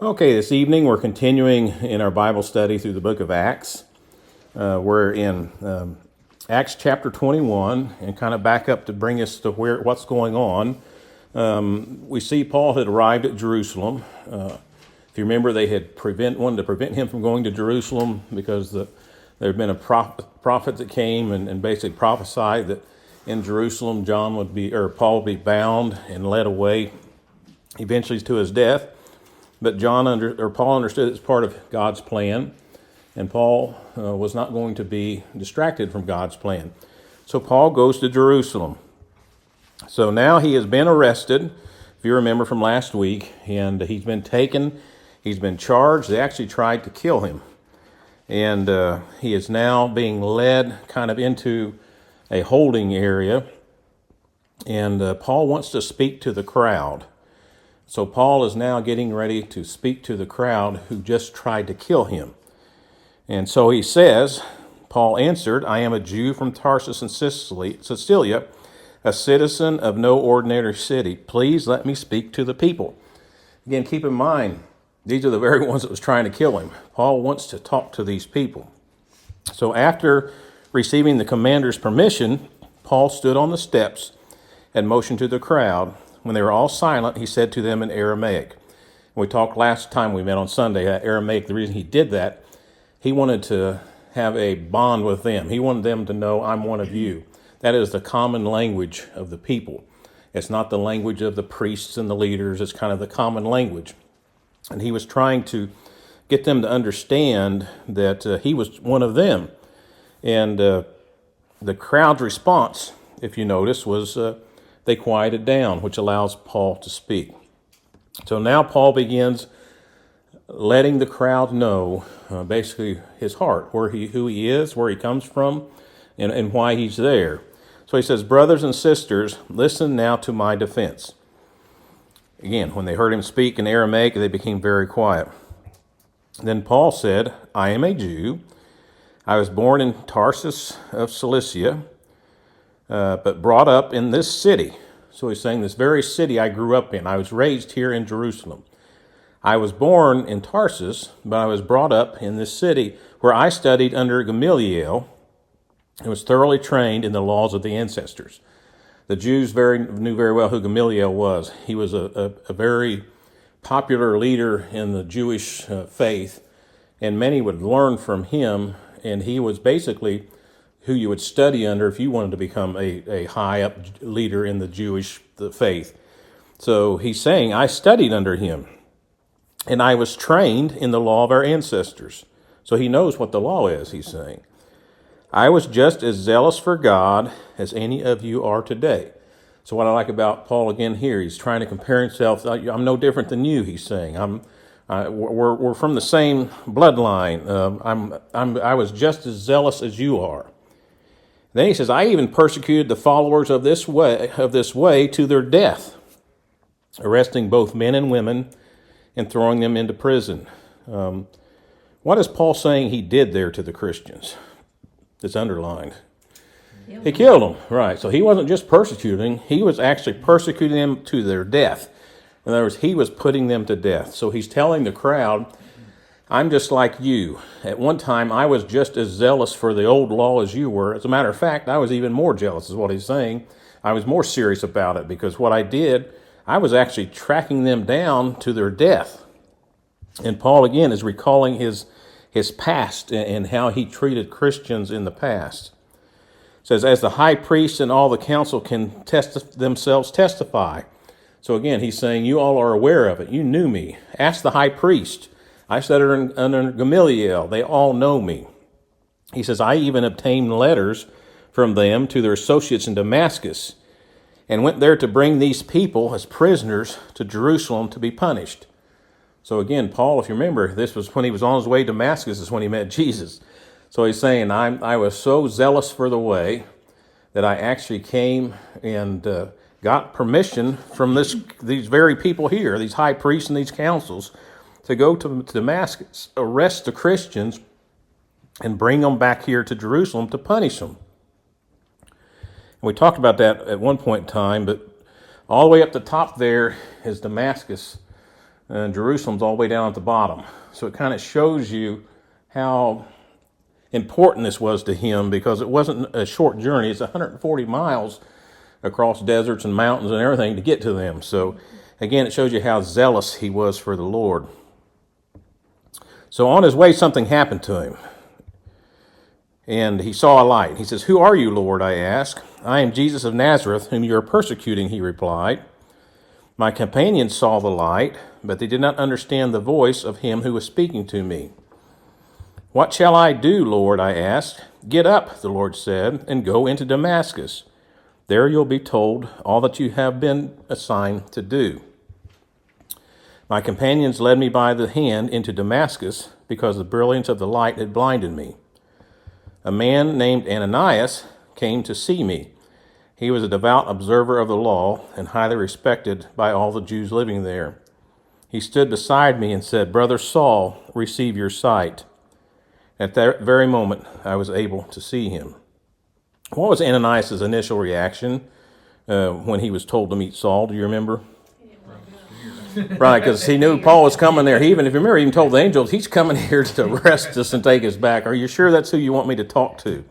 Okay, this evening we're continuing in our Bible study through the book of Acts. We're in Acts chapter 21 and kind of back up to bring us to what's going on. We see Paul had arrived at Jerusalem. If you remember, they had wanted to prevent him from going to Jerusalem because there had been a prophet that came and basically prophesied that in Jerusalem Paul would be bound and led away eventually to his death. But Paul understood it's part of God's plan, and Paul was not going to be distracted from God's plan. So Paul goes to Jerusalem. So now he has been arrested, if you remember from last week, and he's been taken, he's been charged. They actually tried to kill him. And he is now being led kind of into a holding area, and Paul wants to speak to the crowd. So Paul is now getting ready to speak to the crowd who just tried to kill him. And so he says, Paul answered, I am a Jew from Tarsus in Cilicia, a citizen of no ordinary city. Please let me speak to the people. Again, keep in mind, these are the very ones that was trying to kill him. Paul wants to talk to these people. So after receiving the commander's permission, Paul stood on the steps and motioned to the crowd. When they were all silent, he said to them in Aramaic. We talked last time we met on Sunday, Aramaic, the reason he did that, he wanted to have a bond with them. He wanted them to know, I'm one of you. That is the common language of the people. It's not the language of the priests and the leaders. It's kind of the common language. And he was trying to get them to understand that he was one of them. And the crowd's response, if you notice, was they quieted down, which allows Paul to speak. So now Paul begins letting the crowd know basically his heart, who he is, where he comes from, and why he's there. So he says, brothers and sisters, listen now to my defense. Again, when they heard him speak in Aramaic, they became very quiet. Then Paul said, I am a Jew. I was born in Tarsus of Cilicia, but brought up in this city. So he's saying this very city I grew up in. I was raised here in Jerusalem. I was born in Tarsus, but I was brought up in this city where I studied under Gamaliel and was thoroughly trained in the laws of the ancestors. The Jews knew very well who Gamaliel was. He was a very popular leader in the Jewish faith, and many would learn from him, and he was basically who you would study under if you wanted to become a high-up leader in the Jewish faith. So he's saying, I studied under him, and I was trained in the law of our ancestors. So he knows what the law is, he's saying. I was just as zealous for God as any of you are today. So what I like about Paul again here, he's trying to compare himself. I'm no different than you, he's saying. We're from the same bloodline. I was just as zealous as you are. Then he says, I even persecuted the followers of this way to their death, arresting both men and women and throwing them into prison. What is Paul saying he did there to the Christians? It's underlined. He killed them, right. So he wasn't just persecuting, he was actually persecuting them to their death. In other words, he was putting them to death. So he's telling the crowd, I'm just like you. At one time, I was just as zealous for the old law as you were. As a matter of fact, I was even more jealous, is what he's saying. I was more serious about it because what I did, I was actually tracking them down to their death. And Paul, again, is recalling his past and how he treated Christians in the past. It says, as the high priest and all the council can themselves testify. So again, he's saying, you all are aware of it. You knew me. Ask the high priest. I studied under Gamaliel. They all know me. He says, I even obtained letters from them to their associates in Damascus and went there to bring these people as prisoners to Jerusalem to be punished. So again, Paul, if you remember, this was when he was on his way to Damascus is when he met Jesus. So he's saying, I was so zealous for the way that I actually came and got permission from these very people here, these high priests and these councils, to go to Damascus, arrest the Christians, and bring them back here to Jerusalem to punish them. And we talked about that at one point in time, but all the way up the top there is Damascus, and Jerusalem's all the way down at the bottom. So it kind of shows you how important this was to him, because it wasn't a short journey. It's 140 miles across deserts and mountains and everything to get to them. So again, it shows you how zealous he was for the Lord. So on his way, something happened to him, and he saw a light. He says, "Who are you, Lord?" I asked. "I am Jesus of Nazareth, whom you are persecuting," he replied. My companions saw the light, but they did not understand the voice of him who was speaking to me. "What shall I do, Lord?" I asked. "Get up," the Lord said, "and go into Damascus. There you'll be told all that you have been assigned to do." My companions led me by the hand into Damascus, because the brilliance of the light had blinded me. A man named Ananias came to see me. He was a devout observer of the law and highly respected by all the Jews living there. He stood beside me and said, "Brother Saul, receive your sight." At that very moment, I was able to see him. What was Ananias' initial reaction when he was told to meet Saul? Do you remember? Right, because he knew Paul was coming there. He even, if you remember, he even told the angels, "He's coming here to arrest us and take us back. Are you sure that's who you want me to talk to?"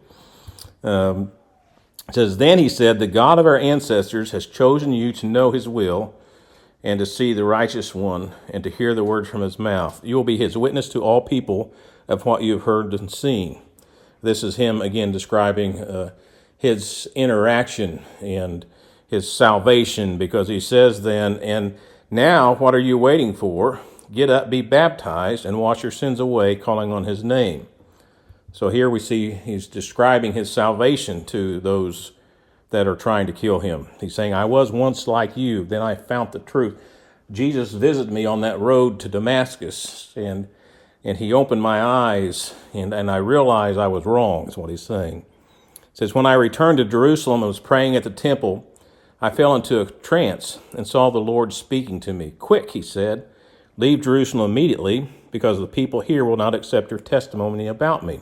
It says, "Then he said, the God of our ancestors has chosen you to know his will and to see the righteous one and to hear the words from his mouth. You will be his witness to all people of what you have heard and seen." This is him again describing his interaction and his salvation, because he says then, "And now what are you waiting for? Get up, be baptized, and wash your sins away, calling on his name." So here we see he's describing his salvation to those that are trying to kill him. He's saying, "I was once like you, then I found the truth." Jesus visited me on that road to Damascus, and he opened my eyes, and I realized I was wrong, is what he's saying. It says, "When I returned to Jerusalem and was praying at the temple, I fell into a trance and saw the Lord speaking to me. 'Quick,' he said, 'leave Jerusalem immediately, because the people here will not accept your testimony about me.'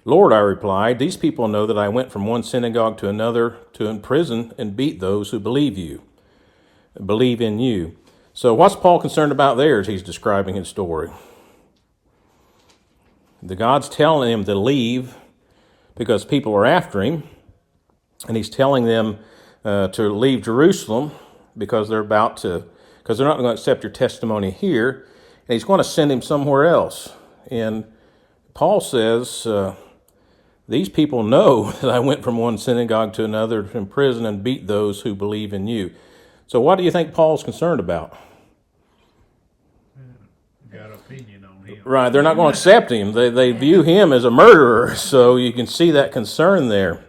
'Lord,' I replied, 'these people know that I went from one synagogue to another to imprison and beat those who believe in you.'" So what's Paul concerned about there as he's describing his story? The God's telling him to leave because people are after him, and he's telling them to leave Jerusalem because they're not going to accept your testimony here, and he's going to send him somewhere else. And Paul says, "These people know that I went from one synagogue to another to imprison and beat those who believe in you." So what do you think Paul's concerned about? Got an opinion on him. Right, they're not going to accept him. They view him as a murderer, so you can see that concern there.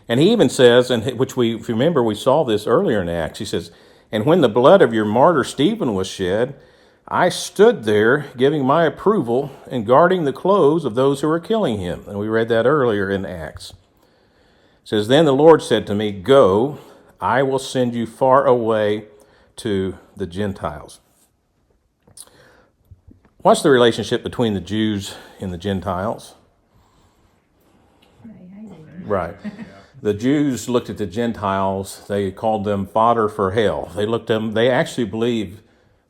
And he even says, and which if you remember, we saw this earlier in Acts, he says, "And when the blood of your martyr Stephen was shed, I stood there giving my approval and guarding the clothes of those who were killing him." And we read that earlier in Acts. It says, "Then the Lord said to me, 'Go, I will send you far away to the Gentiles.'" What's the relationship between the Jews and the Gentiles? Right. The Jews looked at the Gentiles, they called them fodder for hell. They actually believed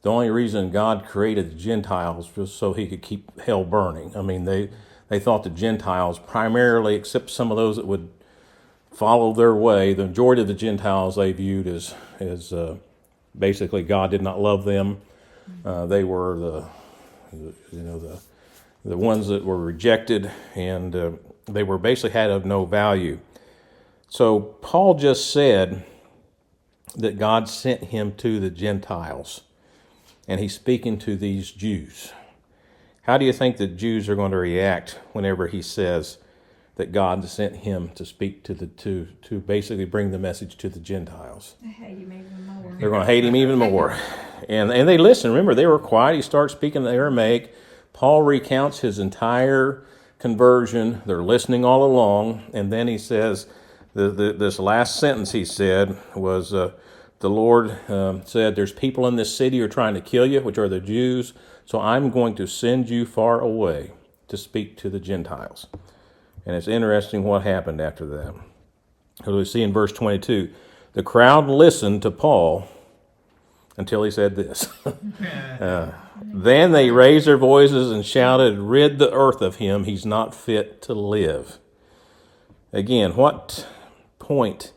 the only reason God created the Gentiles was so he could keep hell burning. I mean, they thought the Gentiles primarily, except some of those that would follow their way, the majority of the Gentiles they viewed as basically God did not love them. They were the ones that were rejected, and they were basically had of no value. So Paul just said that God sent him to the Gentiles, and he's speaking to these Jews. How do you think the Jews are going to react whenever he says that God sent him to speak to basically bring the message to the Gentiles? They hate him even more. They're going to hate him even more. And they listen. Remember, they were quiet. He starts speaking the Aramaic. Paul recounts his entire conversion. They're listening all along. And then he says, this last sentence he said was, the Lord said, "There's people in this city who are trying to kill you," which are the Jews. "So I'm going to send you far away to speak to the Gentiles." And it's interesting what happened after that. As we see in verse 22, the crowd listened to Paul until he said this. Then they raised their voices and shouted, "Rid the earth of him, he's not fit to live." Again, what point,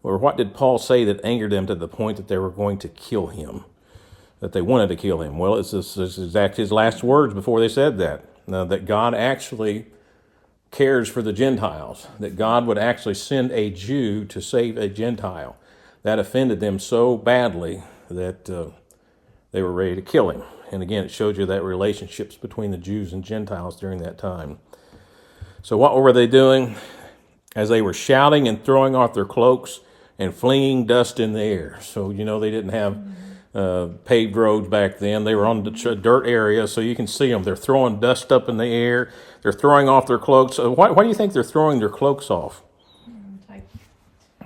or what did Paul say that angered them to the point that they were going to kill him, that they wanted to kill him? Well, it's exactly his last words before they said that, that God actually cares for the Gentiles, that God would actually send a Jew to save a Gentile. That offended them so badly that they were ready to kill him. And again, it showed you that relationships between the Jews and Gentiles during that time. So what were they doing? As they were shouting and throwing off their cloaks and flinging dust in the air. So, they didn't have paved roads back then. They were on the dirt area, so you can see them. They're throwing dust up in the air. They're throwing off their cloaks. Why do you think they're throwing their cloaks off? Take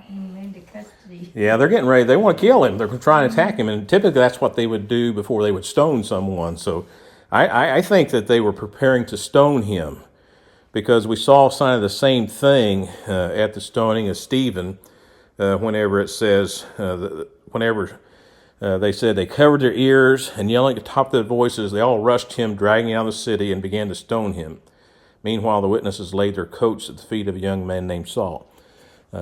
him into custody. Yeah, they're getting ready. They want to kill him. They're trying to attack him, and typically that's what they would do before they would stone someone. So I think that they were preparing to stone him, because we saw a sign of the same thing at the stoning of Stephen, whenever it says, they said they covered their ears, and yelling at the top of their voices, they all rushed him, dragging him out of the city, and began to stone him. Meanwhile, the witnesses laid their coats at the feet of a young man named Saul.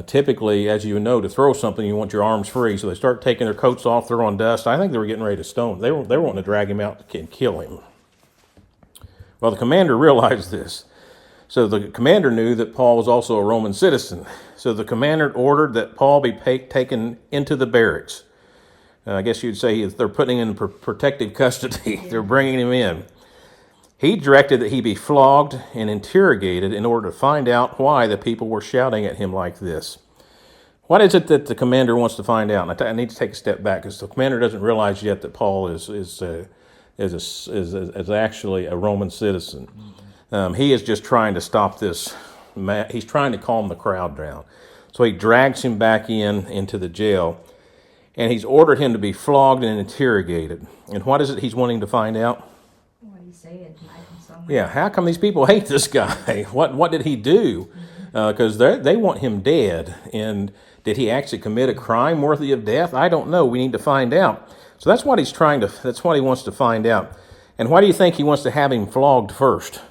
Typically, as you know, to throw something, you want your arms free, so they start taking their coats off, throwing dust. I think they were getting ready to stone him. They were wanting to drag him out and kill him. Well, the commander realized this. So the commander knew that Paul was also a Roman citizen. So the commander ordered that Paul be taken into the barracks. I guess you'd say they're putting him in protective custody. They're bringing him in. He directed that he be flogged and interrogated in order to find out why the people were shouting at him like this. What is it that the commander wants to find out? And I need to take a step back, because the commander doesn't realize yet that Paul is actually a Roman citizen. He is just trying to stop this. He's trying to calm the crowd down. So he drags him back into the jail, and he's ordered him to be flogged and interrogated. And what is it he's wanting to find out? What he said, made him so mad. Yeah, how come these people hate this guy? What did he do? Because they want him dead. And did he actually commit a crime worthy of death? I don't know. We need to find out. So that's what that's what he wants to find out. And why do you think he wants to have him flogged first?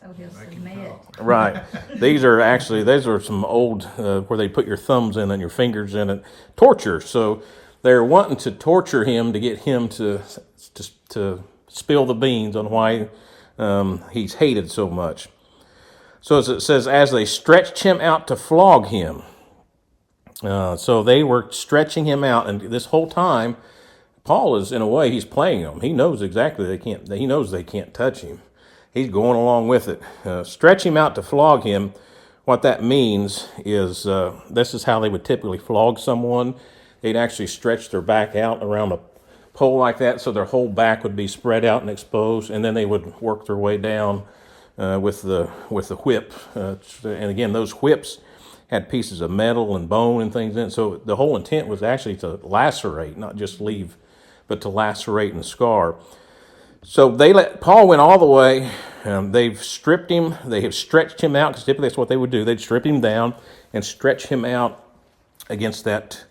So he'll submit. Right. These are some old, where they put your thumbs in and your fingers in it, torture. So they're wanting to torture him to get him to spill the beans on why he's hated so much. So as it says, as they stretched him out to flog him. So they were stretching him out, and this whole time, Paul is, in a way, he's playing them. He knows exactly he knows they can't touch him. He's going along with it. Stretch him out to flog him. What that means is, this is how they would typically flog someone. They'd actually stretch their back out around a pole like that, so their whole back would be spread out and exposed, and then they would work their way down with the whip. And again, those whips had pieces of metal and bone and things in it. So the whole intent was actually to lacerate, not just leave, but to lacerate and scar. So Paul went all the way. They've stripped him. They have stretched him out, because typically that's what they would do. They'd strip him down and stretch him out against that.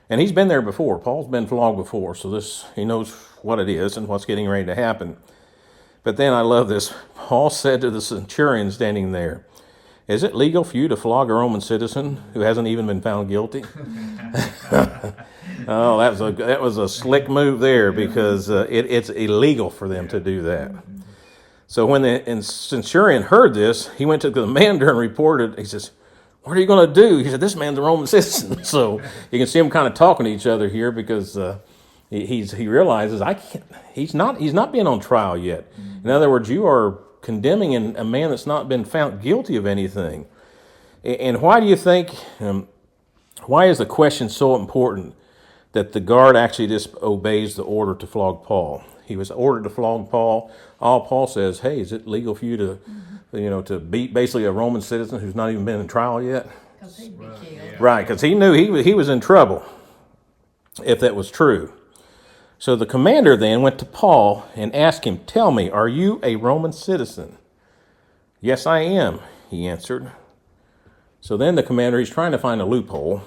And he's been there before. Paul's been flogged before, so he knows what it is and what's getting ready to happen. But then I love this. Paul said to the centurion standing there, "Is it legal for you to flog a Roman citizen who hasn't even been found guilty?" Oh, that was a slick move there, because it's illegal for them to do that. So when the centurion heard this, he went to the commander and reported. He says, "What are you going to do?" He said, "This man's a Roman citizen." So you can see them kind of talking to each other here, because he realizes he's not being on trial yet. In other words, you are condemning a man that's not been found guilty of anything. And why do you think? Why is the question so important that the guard actually disobeys the order to flog Paul? He was ordered to flog Paul. All Paul says, "Hey, is it legal for you to beat basically a Roman citizen who's not even been in trial yet?" Because he'd be killed. Right, because he knew he was in trouble if that was true. So the commander then went to Paul and asked him, "Tell me, are you a Roman citizen?" "Yes, I am," he answered. So then the commander, he's trying to find a loophole.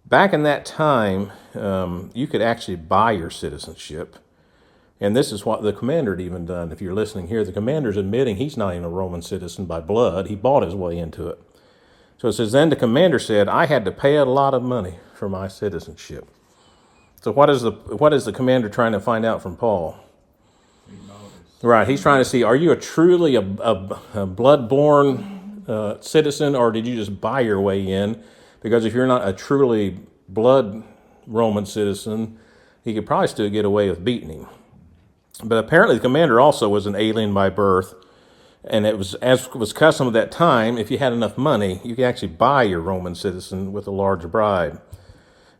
Back in that time, you could actually buy your citizenship. And this is what the commander had even done. If you're listening here, the commander's admitting he's not even a Roman citizen by blood. He bought his way into it. So it says, then the commander said, I had to pay a lot of money for my citizenship. So what is the commander trying to find out from Paul? Right, he's trying to see, are you truly a blood-born citizen, or did you just buy your way in? Because if you're not a truly blood Roman citizen, he could probably still get away with beating him. But apparently the commander also was an alien by birth, and it was, as was custom at that time, if you had enough money, you could actually buy your Roman citizen with a large bribe.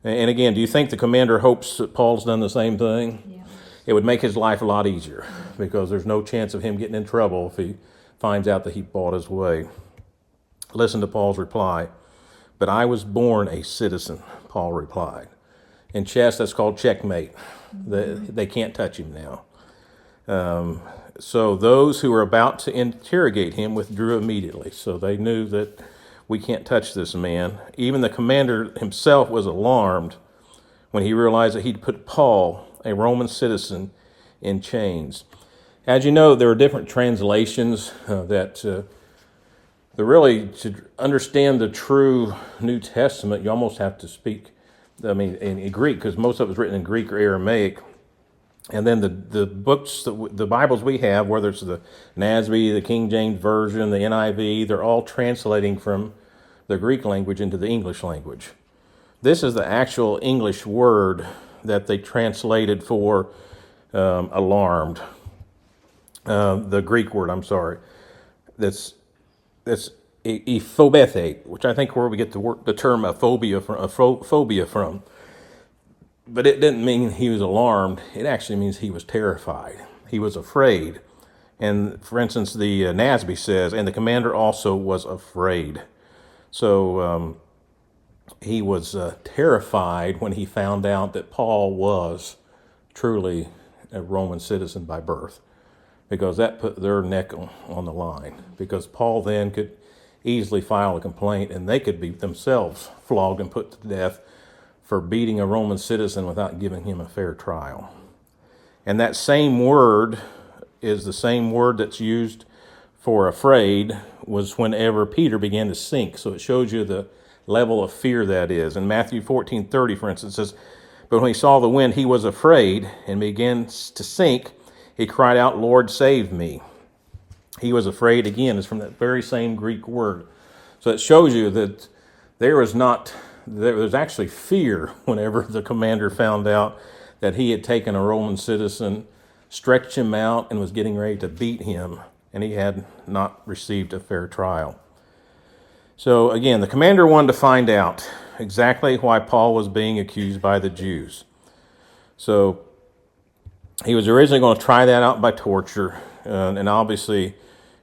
And again, do you think the commander hopes that Paul's done the same thing? Yeah. It would make his life a lot easier, because there's no chance of him getting in trouble if he finds out that he bought his way. Listen to Paul's reply. But I was born a citizen, Paul replied. In chess, that's called checkmate. They can't touch him now. So those who were about to interrogate him withdrew immediately. So they knew that we can't touch this man. Even the commander himself was alarmed when he realized that he'd put Paul, a Roman citizen, in chains. As you know, there are different translations that really, to understand the true New Testament, you almost have to speak, in Greek, because most of it was written in Greek or Aramaic. And then the books, the Bibles we have, whether it's the NASB, the King James Version, the NIV, they're all translating from the Greek language into the English language. This is the actual English word that they translated for alarmed. The Greek word, that's ephobethe, which I think where we get the term phobia from. But it didn't mean he was alarmed. It actually means he was terrified. He was afraid. And for instance, the NASB says, and the commander also was afraid. So he was terrified when he found out that Paul was truly a Roman citizen by birth, because that put their neck on the line. Because Paul then could easily file a complaint, and they could be themselves flogged and put to death for beating a Roman citizen without giving him a fair trial. And that same word is the same word that's used for afraid was whenever Peter began to sink. So it shows you the level of fear that is. In Matthew 14:30, for instance, it says, but when he saw the wind, he was afraid and began to sink. He cried out, Lord, save me. He was afraid, again, is from that very same Greek word. So it shows you that there was actually fear whenever the commander found out that he had taken a Roman citizen, stretched him out, and was getting ready to beat him, and he had not received a fair trial. So again, the commander wanted to find out exactly why Paul was being accused by the Jews. So he was originally going to try that out by torture, and obviously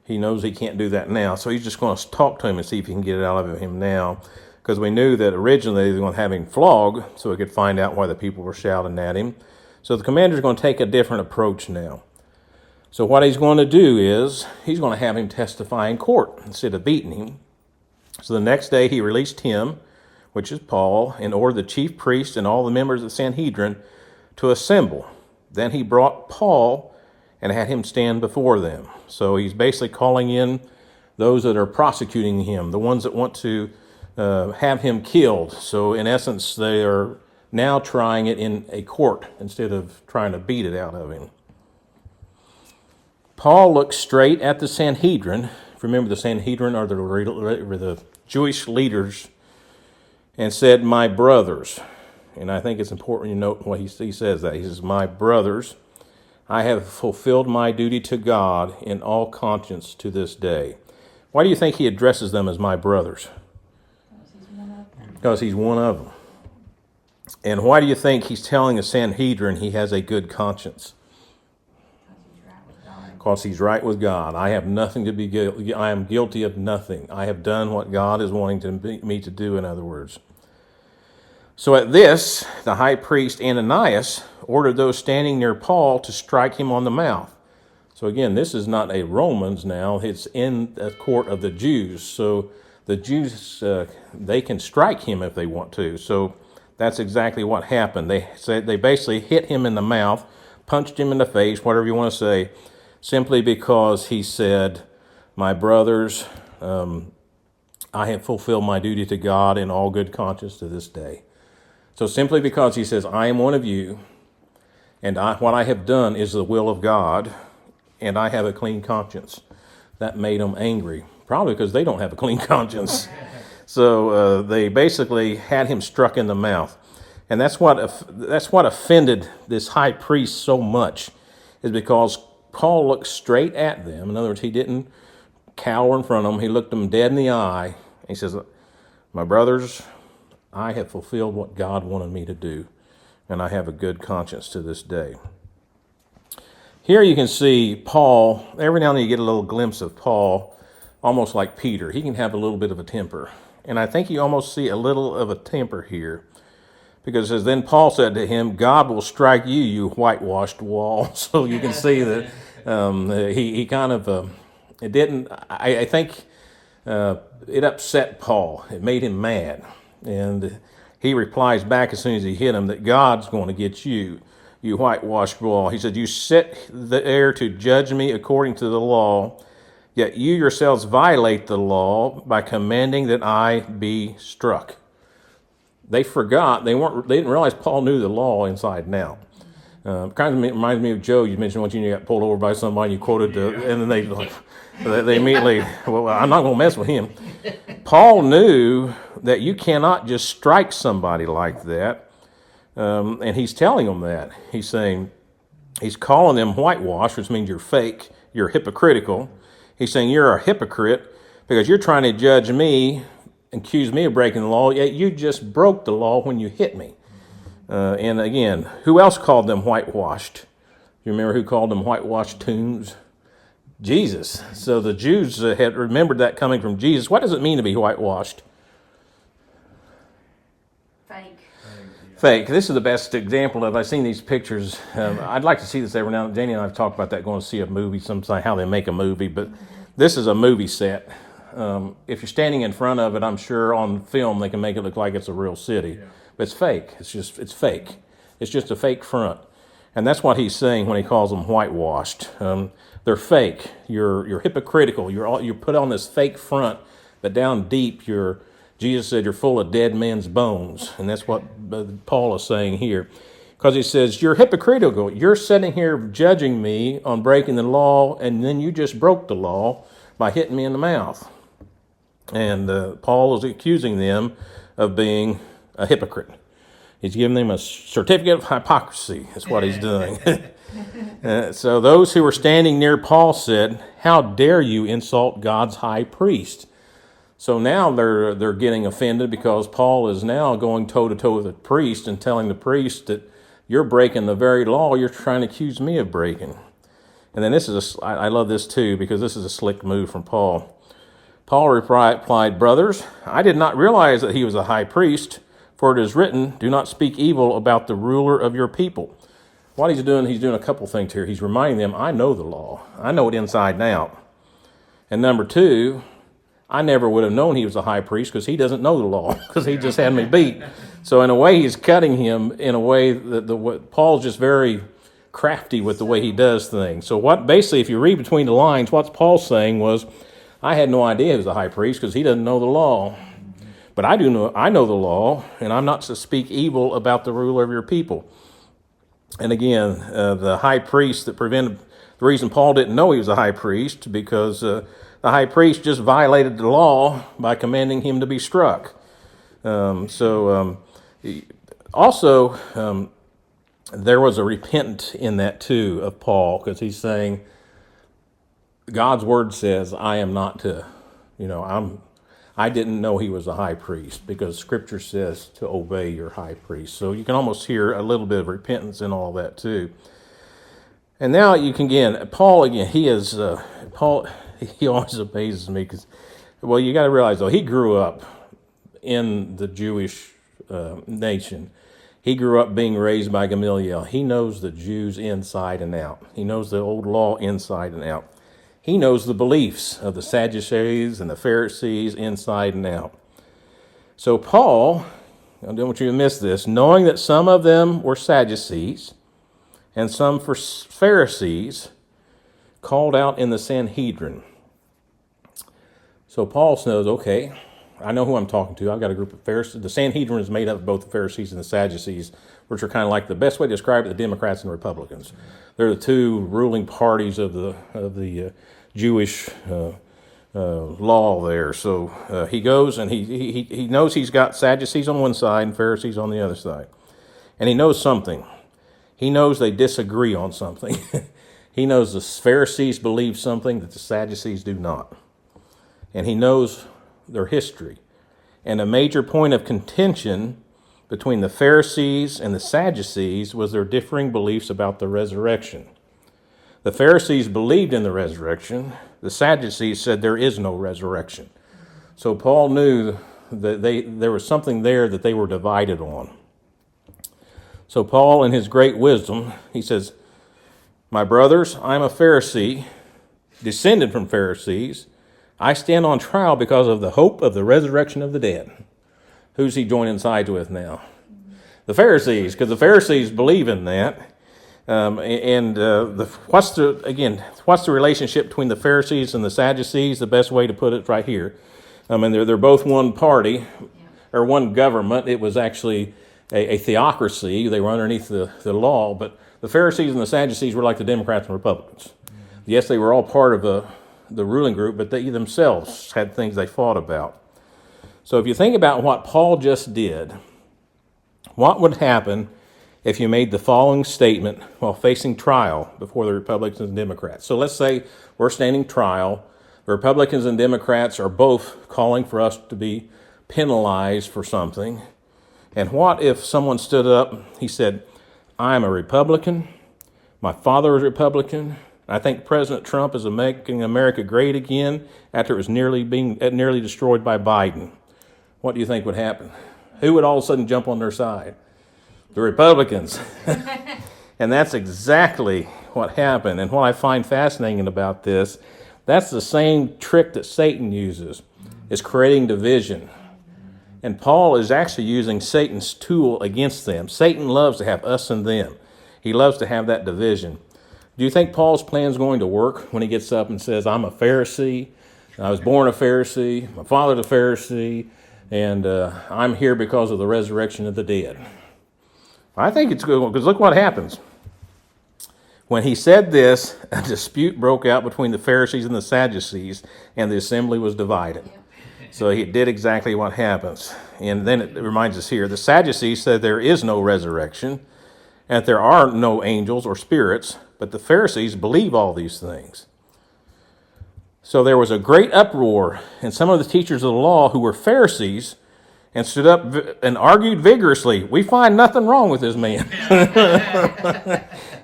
he knows he can't do that now, so he's just going to talk to him and see if he can get it out of him now. Because we knew that originally they were going to have him flogged so he could find out why the people were shouting at him. So the commander's going to take a different approach now. So what he's going to do is he's going to have him testify in court instead of beating him. So the next day he released him, which is Paul, and ordered the chief priest and all the members of the Sanhedrin to assemble. Then he brought Paul and had him stand before them. So he's basically calling in those that are prosecuting him, the ones that want to have him killed. So in essence, they are now trying it in a court instead of trying to beat it out of him. Paul looked straight at the Sanhedrin. Remember, the Sanhedrin are the Jewish leaders, and said, my brothers. And I think it's important you note what he says that. He says, my brothers, I have fulfilled my duty to God in all conscience to this day. Why do you think he addresses them as my brothers? Because he's one of them. And why do you think he's telling the Sanhedrin he has a good conscience? Because he's right with God. I have nothing to be guilty. I am guilty of nothing. I have done what God is wanting me to do, in other words. So at this, the high priest Ananias ordered those standing near Paul to strike him on the mouth. So again, this is not a Romans now. It's in the court of the Jews. So the Jews, they can strike him if they want to. So That's exactly what happened. They said they basically hit him in the mouth, punched him in the face, whatever you want to say, simply because he said, "My brothers, I have fulfilled my duty to God in all good conscience to this day." So simply because he says, "I am one of you, and what I have done is the will of God, and I have a clean conscience," that made them angry, probably because they don't have a clean conscience. So they basically had him struck in the mouth. And that's what offended this high priest so much, is because Paul looked straight at them. In other words, he didn't cower in front of them. He looked them dead in the eye. He says, "My brothers, I have fulfilled what God wanted me to do, and I have a good conscience to this day." Here you can see Paul. Every now and then you get a little glimpse of Paul, almost like Peter. He can have a little bit of a temper. And I think you almost see a little of a temper here. Because it says, "Then Paul said to him, 'God will strike you, you whitewashed wall.'" So you can see that he kind of, it didn't, I think it upset Paul. It made him mad. And he replies back as soon as he hit him that God's going to get you, you whitewashed wall. He said, "You sit there to judge me according to the law, yet you yourselves violate the law by commanding that I be struck." They forgot. They didn't realize Paul knew the law inside and out. Kind of reminds me of Joe. You mentioned once you got pulled over by somebody, you quoted, and then they immediately, "Well, I'm not going to mess with him." Paul knew that you cannot just strike somebody like that, and he's telling them that. He's calling them whitewash, which means you're fake, you're hypocritical. He's saying you're a hypocrite because you're trying to judge me, accuse me of breaking the law, yet you just broke the law when you hit me. And again, who else called them whitewashed? You remember who called them whitewashed tombs? Jesus. So the Jews had remembered that coming from Jesus. What does it mean to be whitewashed? Fake. Fake. This is the best example of. I've seen these pictures. I'd like to see this every now and then. Janie and I have talked about that, going to see a movie, sometime how they make a movie. But this is a movie set. If you're standing in front of it, I'm sure on film they can make it look like it's a real city. Yeah. But it's fake. It's fake. It's just a fake front. And that's what he's saying when he calls them whitewashed. They're fake. You're hypocritical. You're put on this fake front, but down deep, Jesus said you're full of dead men's bones. And that's what Paul is saying here. Because he says, you're hypocritical. You're sitting here judging me on breaking the law, and then you just broke the law by hitting me in the mouth. And Paul is accusing them of being a hypocrite. He's giving them a certificate of hypocrisy. That's what he's doing. So those who were standing near Paul said, "How dare you insult God's high priest?" So now they're getting offended because Paul is now going toe-to-toe with the priest and telling the priest that you're breaking the very law you're trying to accuse me of breaking. And then I love this too, because this is a slick move from Paul. Paul replied, "Brothers, I did not realize that he was a high priest, for it is written, 'Do not speak evil about the ruler of your people.'" What he's doing a couple things here. He's reminding them, I know the law. I know it inside and out. And number two, I never would have known he was a high priest because he doesn't know the law, because he just had me beat. So in a way, he's cutting him in a way that Paul's just very crafty with the way he does things. So basically, if you read between the lines, what Paul's saying was, I had no idea he was a high priest because he doesn't know the law. But I know the law, and I'm not to speak evil about the ruler of your people. And again, the high priest the reason Paul didn't know he was a high priest, because the high priest just violated the law by commanding him to be struck. Also, there was a repentance in that too of Paul, because he's saying, God's word says, I am not to, I didn't know he was a high priest, because Scripture says to obey your high priest. So you can almost hear a little bit of repentance in all that too. And now you can, Paul, he always amazes me because, you got to realize though, he grew up in the Jewish nation. He grew up being raised by Gamaliel. He knows the Jews inside and out. He knows the old law inside and out. He knows the beliefs of the Sadducees and the Pharisees inside and out. So Paul, I don't want you to miss this, knowing that some of them were Sadducees and some Pharisees, called out in the Sanhedrin. So Paul knows, okay, I know who I'm talking to. I've got a group of Pharisees. The Sanhedrin is made up of both the Pharisees and the Sadducees, which are kind of like the best way to describe it, the Democrats and the Republicans. They're the two ruling parties of the Jewish law there. So he goes and he knows he's got Sadducees on one side and Pharisees on the other side. And he knows something. He knows they disagree on something. He knows the Pharisees believe something that the Sadducees do not. And he knows their history. And a major point of contention between the Pharisees and the Sadducees was their differing beliefs about the resurrection. The Pharisees believed in the resurrection. The Sadducees said there is no resurrection. So Paul knew that there was something there that they were divided on. So Paul, in his great wisdom, he says, "My brothers, I'm a Pharisee, descended from Pharisees. I stand on trial because of the hope of the resurrection of the dead." Who's he joining sides with now? The Pharisees, because the Pharisees believe in that. What's the relationship between the Pharisees and the Sadducees? The best way to put it right here. They're both one party or one government. It was actually a theocracy. They were underneath the law, but the Pharisees and the Sadducees were like the Democrats and Republicans. Yes, they were all part of the ruling group, but they themselves had things they fought about. So if you think about what Paul just did, what would happen if you made the following statement while facing trial before the Republicans and Democrats? So let's say we're standing trial. The Republicans and Democrats are both calling for us to be penalized for something. And what if someone stood up, he said, "I'm a Republican, my father is a Republican, I think President Trump is making America great again after it was nearly destroyed by Biden." What do you think would happen? Who would all of a sudden jump on their side? The Republicans. And that's exactly what happened. And what I find fascinating about this, that's the same trick that Satan uses, is creating division. And Paul is actually using Satan's tool against them. Satan loves to have us and them. He loves to have that division. Do you think Paul's plan is going to work when he gets up and says, "I'm a Pharisee, I was born a Pharisee, my father's a Pharisee, and I'm here because of the resurrection of the dead"? I think it's good, because look what happens. When he said this, a dispute broke out between the Pharisees and the Sadducees, and the assembly was divided. So he did exactly what happens. And then it reminds us here, the Sadducees said there is no resurrection, and that there are no angels or spirits, but the Pharisees believe all these things. So there was a great uproar, and some of the teachers of the law who were Pharisees and stood up and argued vigorously. "We find nothing wrong with this man."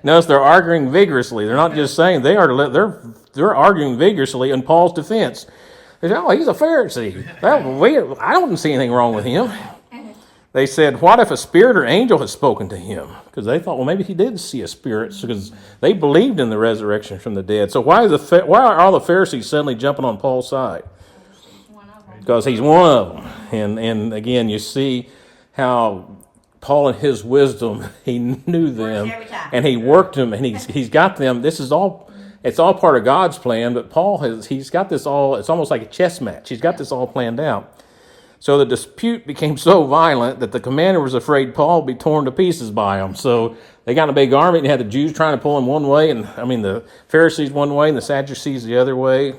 Notice they're arguing vigorously. They're not just saying, they're arguing vigorously in Paul's defense. They said, "Oh, he's a Pharisee. I don't see anything wrong with him." They said, "What if a spirit or angel has spoken to him?" Because they thought, well, maybe he did see a spirit, because they believed in the resurrection from the dead. So why are all the Pharisees suddenly jumping on Paul's side? Because he's one of them. And again, you see how Paul, in his wisdom, he knew them, and he worked them, and he's got them. It's all part of God's plan, but he's got this all, it's almost like a chess match. He's got this all planned out. So the dispute became so violent that the commander was afraid Paul would be torn to pieces by them. So they got a big army, and you had the Jews trying to pull him one way, the Pharisees one way, and the Sadducees the other way.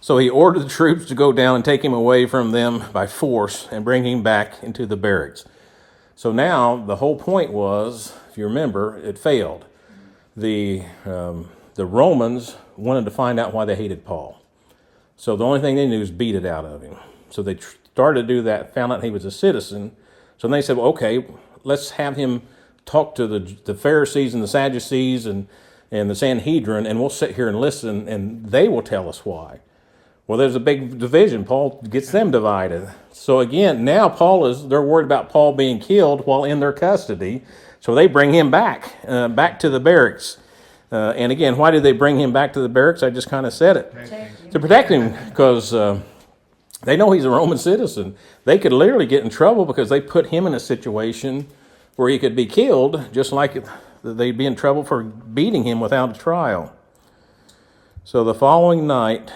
So he ordered the troops to go down and take him away from them by force and bring him back into the barracks. So now the whole point was, if you remember, it failed. The Romans wanted to find out why they hated Paul. So the only thing they knew was beat it out of him. So they started to do that, found out he was a citizen. So they said, well, okay, let's have him talk to the Pharisees and the Sadducees and the Sanhedrin, and we'll sit here and listen, and they will tell us why. Well, there's a big division. Paul gets them divided. So again, now they're worried about Paul being killed while in their custody. So they bring him back to the barracks. And again, why did they bring him back to the barracks? I just kind of said it. To protect him, because They know he's a Roman citizen. They could literally get in trouble because they put him in a situation where he could be killed, just like they'd be in trouble for beating him without a trial. So the following night,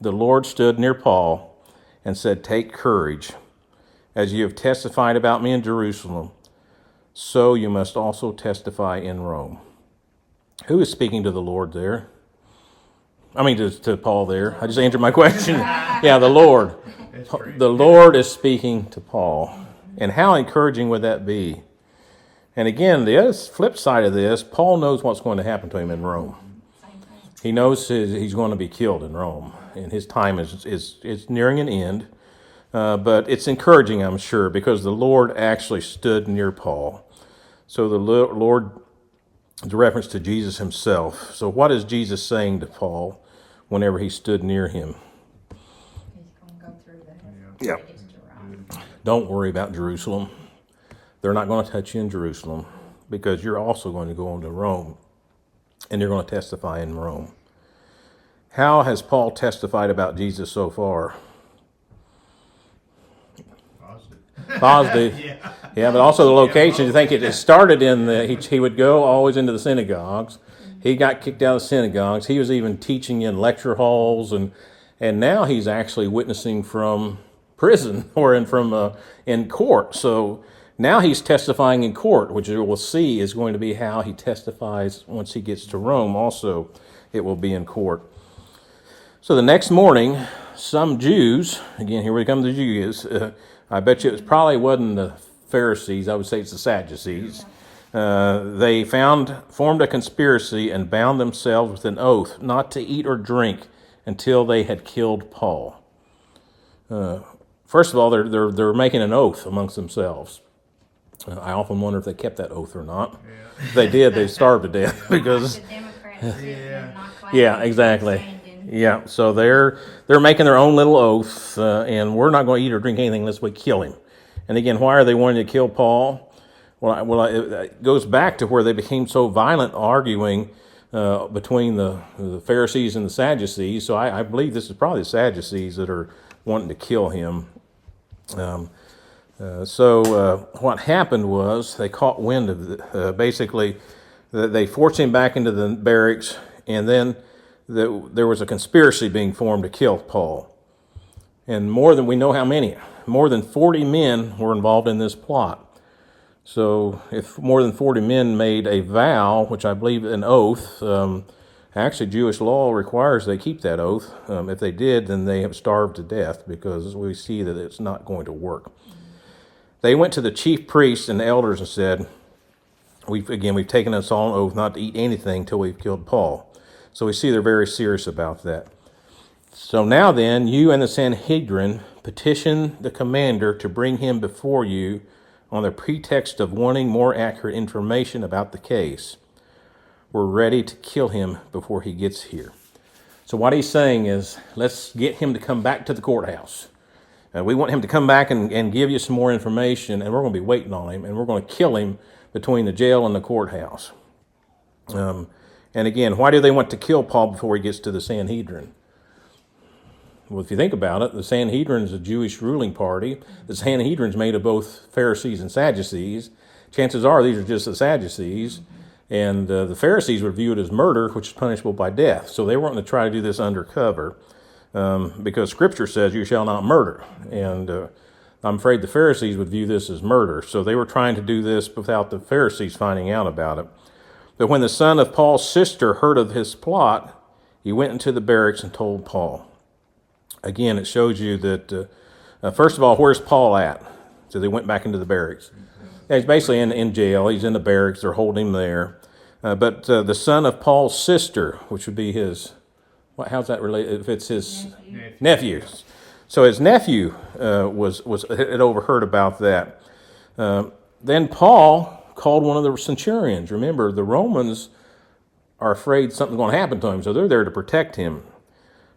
the Lord stood near Paul and said, "Take courage. As you have testified about me in Jerusalem, so you must also testify in Rome." Who is speaking to the Lord there? I mean, to Paul there. I just answered my question. Yeah, the Lord. The Lord is speaking to Paul. And how encouraging would that be? And again, the other flip side of this, Paul knows what's going to happen to him in Rome. He knows he's going to be killed in Rome, and his time is nearing an end. But it's encouraging, I'm sure, because the Lord actually stood near Paul. So the Lord is a reference to Jesus himself. So what is Jesus saying to Paul whenever he stood near him? He's gonna go through the Yeah. cities to Rome. Don't worry about Jerusalem. They're not going to touch you in Jerusalem because you're also going to go on to Rome and you're going to testify in Rome. How has Paul testified about Jesus so far? Positive. Yeah, but also the location. You think it started in he would go always into the synagogues. He got kicked out of synagogues. He was even teaching in lecture halls, and now he's actually witnessing from prison or in court. So now he's testifying in court, which we'll see is going to be how he testifies once he gets to Rome. Also, it will be in court. So the next morning, some Jews, again, here we come to the Jews. I bet you it probably wasn't the Pharisees. I would say it's the Sadducees. They formed a conspiracy and bound themselves with an oath not to eat or drink until they had killed Paul. First of all, they're making an oath amongst themselves. I often wonder if they kept that oath or not. Yeah. If they did, they starved to death because. The Democrats Yeah. not quite Yeah, exactly. standing. Yeah, so they're making their own little oath, and we're not going to eat or drink anything unless we kill him. And again, why are they wanting to kill Paul? Well, it goes back to where they became so violent, arguing between the Pharisees and the Sadducees. So I believe this is probably the Sadducees that are wanting to kill him. So what happened was they caught wind of basically they forced him back into the barracks, and then there was a conspiracy being formed to kill Paul. And we know how many, more than 40 men were involved in this plot. So if more than 40 men made a vow, which I believe an oath, actually Jewish law requires they keep that oath. If they did, then they have starved to death because we see that it's not going to work. They went to the chief priests and the elders and said, we've taken us all an oath not to eat anything till we've killed Paul. So we see they're very serious about that. So now then, you and the Sanhedrin petition the commander to bring him before you on the pretext of wanting more accurate information about the case. We're ready to kill him before he gets here. So what he's saying is, let's get him to come back to the courthouse. We want him to come back and give you some more information, and we're going to be waiting on him, and we're going to kill him between the jail and the courthouse. And again, why do they want to kill Paul before he gets to the Sanhedrin? Well, if you think about it, the Sanhedrin is a Jewish ruling party. The Sanhedrin is made of both Pharisees and Sadducees. Chances are these are just the Sadducees. And the Pharisees would view it as murder, which is punishable by death. So they weren't going to try to do this undercover because Scripture says you shall not murder. And I'm afraid the Pharisees would view this as murder. So they were trying to do this without the Pharisees finding out about it. But when the son of Paul's sister heard of his plot, he went into the barracks and told Paul. Again, it shows you that, first of all, where's Paul at? So they went back into the barracks. Yeah, he's basically in jail. He's in the barracks. They're holding him there. But the son of Paul's sister, which would be his, how's that related? If it's his nephew. So his nephew had overheard about that. Then Paul called one of the centurions. Remember, the Romans are afraid something's going to happen to him, so they're there to protect him.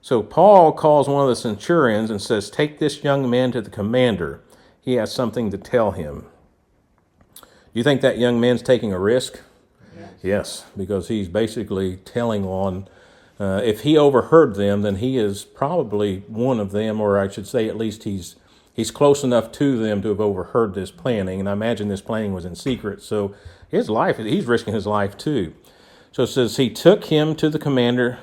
So Paul calls one of the centurions and says, "Take this young man to the commander. He has something to tell him." Do you think that young man's taking a risk? Yes, because he's basically telling on If he overheard them, then he is probably one of them, or I should say at least he's close enough to them to have overheard this planning. And I imagine this planning was in secret, so his life, he's risking his life too. So it says, he took him to the commander.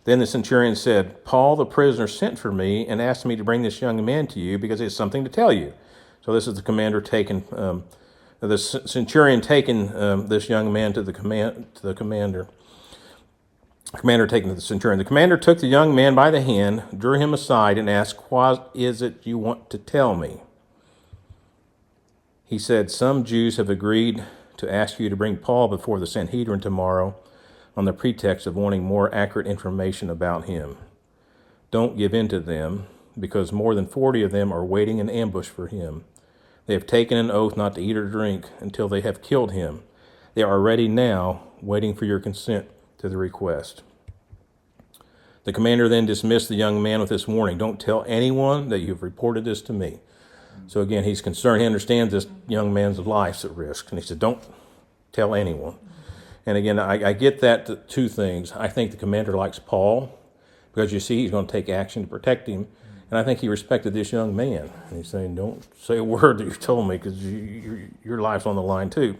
Then the centurion said, Paul, the prisoner, sent for me and asked me to bring this young man to you because he has something to tell you. So this is the commander taking, the centurion taking this young man to the commander. The commander taking to the centurion. The commander took the young man by the hand, drew him aside, and asked, what is it you want to tell me? He said, some Jews have agreed to ask you to bring Paul before the Sanhedrin tomorrow on the pretext of wanting more accurate information about him. Don't give in to them, because more than 40 of them are waiting in ambush for him. They have taken an oath not to eat or drink until they have killed him. They are ready now, waiting for your consent to the request. The commander then dismissed the young man with this warning, don't tell anyone that you've reported this to me. So again, he's concerned. He understands this young man's life's at risk. And he said, don't tell anyone. And again, I get that two things. I think the commander likes Paul because you see he's going to take action to protect him. And I think he respected this young man. And he's saying, don't say a word that you've told me because your life's on the line too.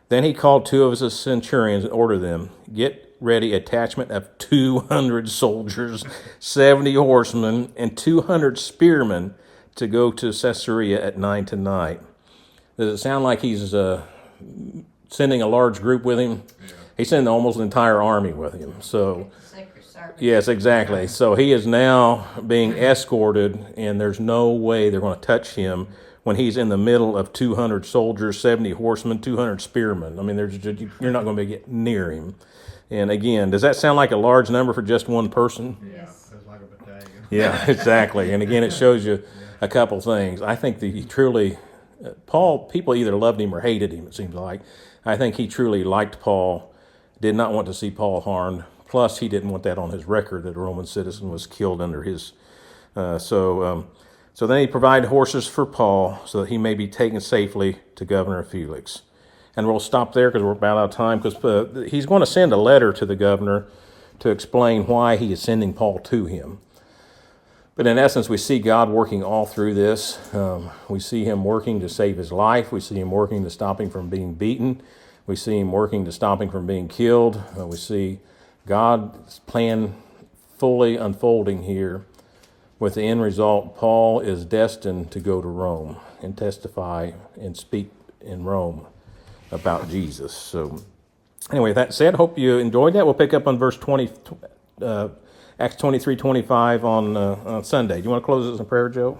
Then he called two of his centurions and ordered them, get ready a detachment of 200 soldiers, 70 horsemen, and 200 spearmen to go to Caesarea at 9 tonight. Does it sound like he's sending a large group with him? Yeah. He's sending almost an entire army with him. So, Secret Service. yes, exactly. So he is now being escorted, and there's no way they're going to touch him when he's in the middle of 200 soldiers, 70 horsemen, 200 spearmen. I mean, you're not going to get near him. And again, does that sound like a large number for just one person? Yeah, sounds like a battalion. Yeah, exactly. And again, it shows you a couple things. I think that he truly, Paul, people either loved him or hated him, it seems like. I think he truly liked Paul, did not want to see Paul harmed. Plus, he didn't want that on his record that a Roman citizen was killed under his. So then he provided horses for Paul so that he may be taken safely to Governor Felix. And we'll stop there because we're about out of time, because he's going to send a letter to the governor to explain why he is sending Paul to him. But in essence, we see God working all through this. We see him working to save his life. We see him working to stop him from being beaten. We see him working to stop him from being killed. We see God's plan fully unfolding here, with the end result, Paul is destined to go to Rome and testify and speak in Rome about Jesus. So anyway, that said, hope you enjoyed that. We'll pick up on verse 20, Acts 23:25 on Sunday. Do you want to close this in prayer, Joe?